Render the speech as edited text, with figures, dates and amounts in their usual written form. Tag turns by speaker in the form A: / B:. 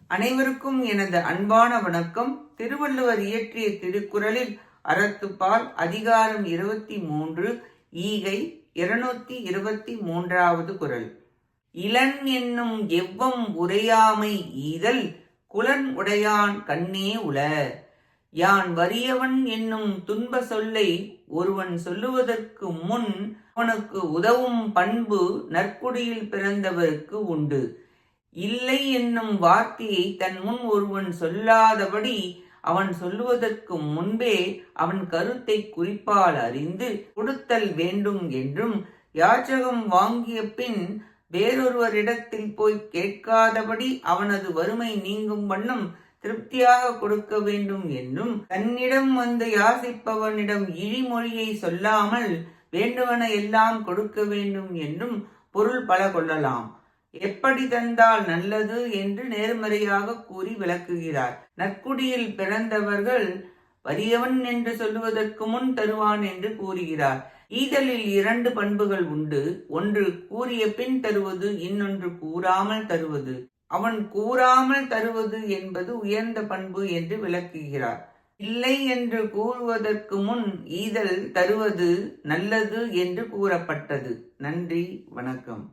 A: அனைவருக்கும் எனது அன்பான வணக்கம். திருவள்ளுவர் இயற்றிய திருக்குறளில் அறத்துப்பால் அதிகாரம் 23 ஈகை 223வது குறள். இளன் என்னும் எவ்வம் உரையாமை ஈதல் குலன் உடையான் கண்ணே உள. யான் வறியவன் என்னும் துன்ப சொல்லை ஒருவன் சொல்லுவதற்கு முன் அவனுக்கு உதவும் பண்பு நற்குடியில் பிறந்தவருக்கு உண்டு. இல்லை என்னும் வார்த்தையை தன் முன் ஒருவன் சொல்லாதபடி அவன் சொல்லுவதற்கு முன்பே அவன் கருத்தை குறிப்பால் அறிந்து கொடுத்தல் வேண்டும் என்றும், யாச்சகம் வாங்கிய பின் வேறொருவரிடத்தில் போய் கேட்காதபடி அவனது வறுமை நீங்கும் வண்ணம் திருப்தியாக கொடுக்க வேண்டும் என்றும், தன்னிடம் வந்து யாசிப்பவனிடம் இழிமொழியை சொல்லாமல் வேண்டுவன எல்லாம் கொடுக்க வேண்டும் என்றும் பொருள் பல கொள்ளலாம். எப்படி தந்தால் நல்லது என்று நேர்மறையாக கூறி விளக்குகிறார். நற்குடியில் பிறந்தவர்கள் வறியவன் என்று சொல்லுவதற்கு முன் தருவான் என்று கூறுகிறார். ஈதலில் 2 பண்புகள் உண்டு. ஒன்று கூறிய பின் தருவது, இன்னொன்று கூறாமல் தருவது. அவன் கூறாமல் தருவது என்பது உயர்ந்த பண்பு என்று விளக்குகிறார். இல்லை என்று கூறுவதற்கு முன் ஈதல் தருவது நல்லது என்று கூறப்பட்டது. நன்றி, வணக்கம்.